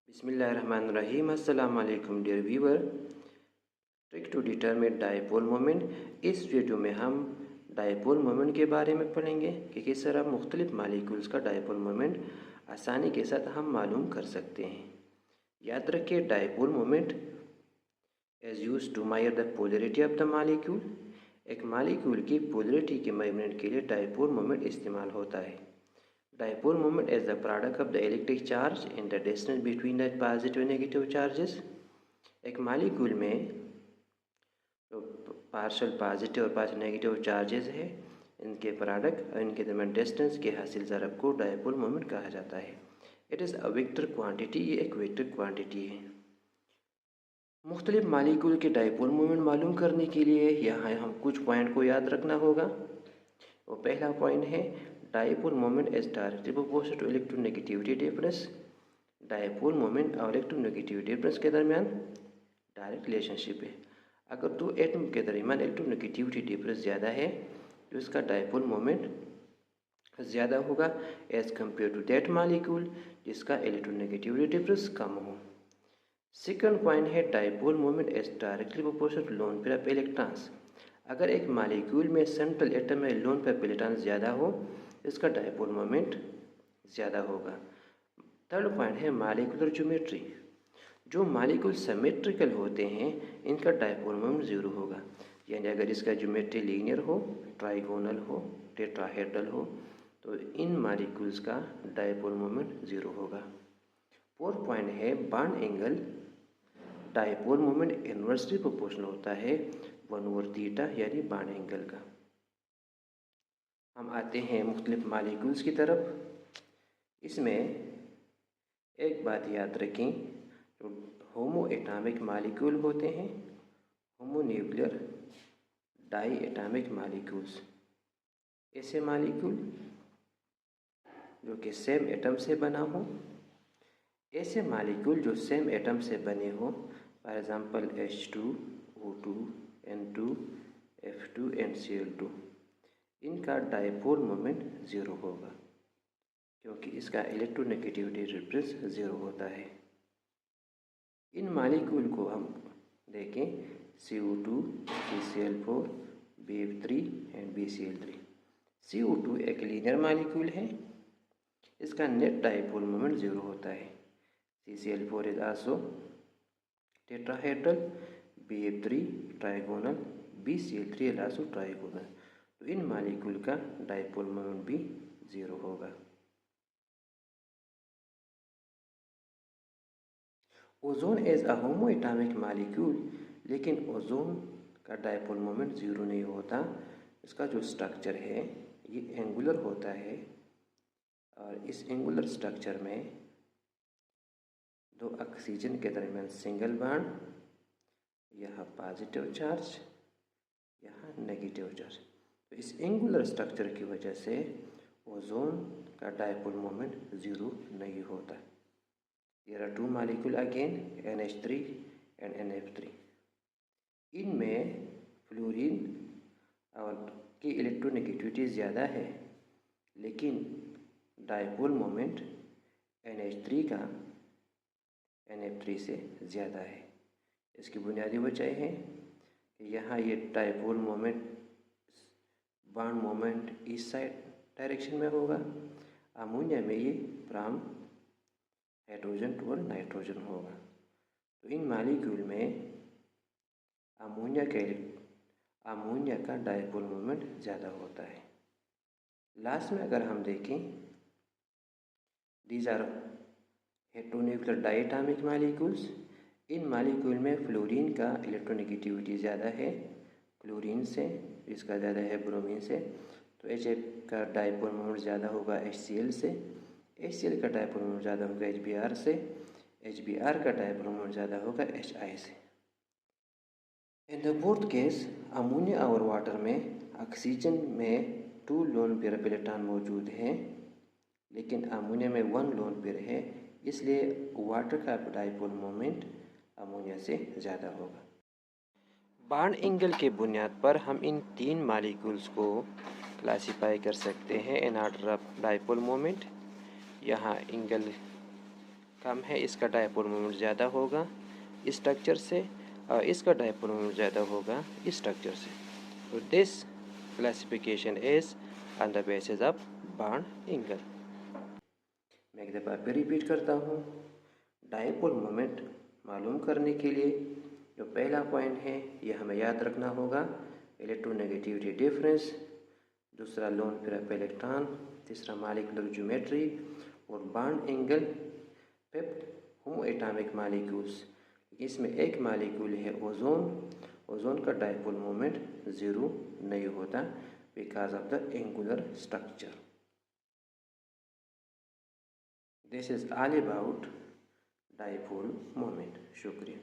बिस्मिल्लाहिर्रहमानिर्रहीम। अस्सलाम वालेकुम dear viewer. Trick to determine dipole moment. इस वीडियो में हम डायपोल मोमेंट के बारे में पढ़ेंगे कि किस तरह मुख्तलिफ मालिक्यूल्स का डायपोल मोमेंट आसानी के साथ हम मालूम कर सकते हैं। याद रखिए, dipole moment is used to measure the polarity of the molecule. एक मालिक्यूल की पोलरिटी के मेजरमेंट के लिए डायपोल मोमेंट इस्तेमाल होता है। Dipole moment is the product of the electric charge and the distance between the positive and negative charges। एक molecule में जो पार्शियल पॉजिटिव और पार्शियल नेगेटिव चार्जेस है, इनके प्रोडक्ट और इनके दरमियान डिस्टेंस के हासिल ज़रब को डायपोल मोमेंट कहा जाता है। It is a vector quantity. ये एक वेक्टर क्वांटिटी है। मुख्तलिफ मालिक्यूल के डायपोल मोमेंट मालूम करने के लिए यहाँ हम कुछ पॉइंट को याद रखना होगा। वो पहला पॉइंट है, dipole moment is directly proportional to electronegativity difference. Dipole moment और इलेक्ट्रोनेगेटिविटी डिफरेंस के दरमियान डायरेक्ट रिलेशनशिप है। अगर दो एटम के दरमियान इलेक्ट्रोनेगेटिविटी डिफरेंस ज़्यादा है तो इसका डायपोल मोमेंट ज़्यादा होगा as compare to that molecule जिसका इलेक्ट्रोनेगेटिविटी डिफरेंस कम हो। सेकंड पॉइंट है, dipole moment is directly proportional to lone pair of electrons. अगर एक मालिक्यूल में सेंट्रल एटम में लोन पेयर ऑफ इलेक्ट्रॉन्स ज़्यादा हो, इसका डायपोल मोमेंट ज़्यादा होगा। थर्ड पॉइंट है, मालिक्यूलर ज्योमेट्री। जो मालिक्यूल सिमेट्रिकल होते हैं इनका डायपोल मोमेंट ज़ीरो होगा। यानी अगर इसका ज्योमेट्री लीनियर हो, ट्राइगोनल हो, टेट्राहेड्रल हो तो इन मालिक्यूल्स का डायपोल मोमेंट ज़ीरो होगा। फोर्थ पॉइंट है, bond angle. Dipole moment inversely proportional होता है 1/θ यानी बॉन्ड एंगल का। हम आते हैं मुख्तलिफ मालिक्यूल्स की तरफ। इसमें एक बात याद रखें, जो होमो एटॉमिक मालिक्यूल होते हैं, homonuclear diatomic molecules, ऐसे मालिक्यूल जो कि सेम एटम से बना हो, ऐसे मालिक्यूल जो सेम एटम से बने हो, for example H2, O2, N2, F2 and Cl2, इनका डायपोल मोमेंट ज़ीरो होगा क्योंकि इसका इलेक्ट्रोनेगेटिविटी डिफरेंस ज़ीरो होता है। इन मालिक्यूल को हम देखें, CO2, CCl4, BF3 and BCl3। CO2 एक लीनियर मालिक्यूल है, इसका नेट डायपोल मोमेंट ज़ीरो होता है। CCl4 is also tetrahedral, BF3 trigonal, BCl3 is also trigonal. तो इन मालिक्यूल का डायपोल मोमेंट भी ज़ीरो होगा। Ozone is a homo atomic molecule, लेकिन ओजोन का डायपोल मोमेंट ज़ीरो नहीं होता। इसका जो स्ट्रक्चर है ये एंगुलर होता है और इस एंगुलर स्ट्रक्चर में दो ऑक्सीजन के दरमियान सिंगल बॉन्ड, यहाँ पॉजिटिव चार्ज, यहाँ नेगेटिव चार्ज। तो इस एंगुलर स्ट्रक्चर की वजह से ओजोन का डायपोल मोमेंट ज़ीरो नहीं होता। There are two molecule again, NH3 and NF3। इनमें फ्लोरीन और की इलेक्ट्रोनेगेटिविटी ज़्यादा है, लेकिन डायपोल मोमेंट NH3 का NF3 से ज़्यादा है। इसकी बुनियादी वजह है कि यहाँ ये डायपोल मोमेंट बॉन्ड मोमेंट इस साइड डायरेक्शन में होगा। अमोनिया में ये फ्रॉम हाइड्रोजन टू नाइट्रोजन होगा। तो इन मालिक्यूल में अमोनिया का डायपोल मोमेंट ज़्यादा होता है। लास्ट में अगर हम देखें, these are heteronuclear diatomic molecules. इन मालिक्यूल में फ्लोरीन का इलेक्ट्रोनेगेटिविटी ज़्यादा है क्लोरीन से, इसका ज़्यादा है ब्रोमीन से। तो HF का डायपोल मोमेंट ज़्यादा होगा HCl से, HCl का डायपोल मोमेंट ज़्यादा होगा HBr से, HBr का डायपोल मोमेंट ज़्यादा होगा HI से। In the fourth case, ammonia और वाटर में ऑक्सीजन में 2 लोन पेयर ऑफ इलेक्ट्रॉन मौजूद हैं, लेकिन अमोनिया में 1 लोन पेयर है, इसलिए वाटर का डायपोल मोमेंट अमोनिया से ज़्यादा होगा। बॉन्ड एंगल के बुनियाद पर हम इन तीन मालिक्यूल्स को क्लासिफाई कर सकते हैं in order of dipole moment. यहाँ एंगल कम है इसका डायपोल मोमेंट ज़्यादा होगा इस स्ट्रक्चर से, और इसका डायपोल मोमेंट ज़्यादा होगा इस स्ट्रक्चर से। तो this classification is on the basis of bond angle. मैं एक दफ़ा फिर रिपीट करता हूँ। डायपोल मोमेंट मालूम करने के लिए जो पहला पॉइंट है ये हमें याद रखना होगा, इलेक्ट्रोनेगेटिविटी डिफरेंस, दूसरा लोन पेयर ऑफ इलेक्ट्रॉन, तीसरा मॉलिक्यूलर ज्योमेट्री और बॉन्ड एंगल पेप्ट होमो एटॉमिक मॉलिक्यूल्स। इसमें एक मॉलिक्यूल है ओजोन, ओजोन का डायपोल मोमेंट ज़ीरो नहीं होता because of the angular structure. This is all about dipole moment. शुक्रिया।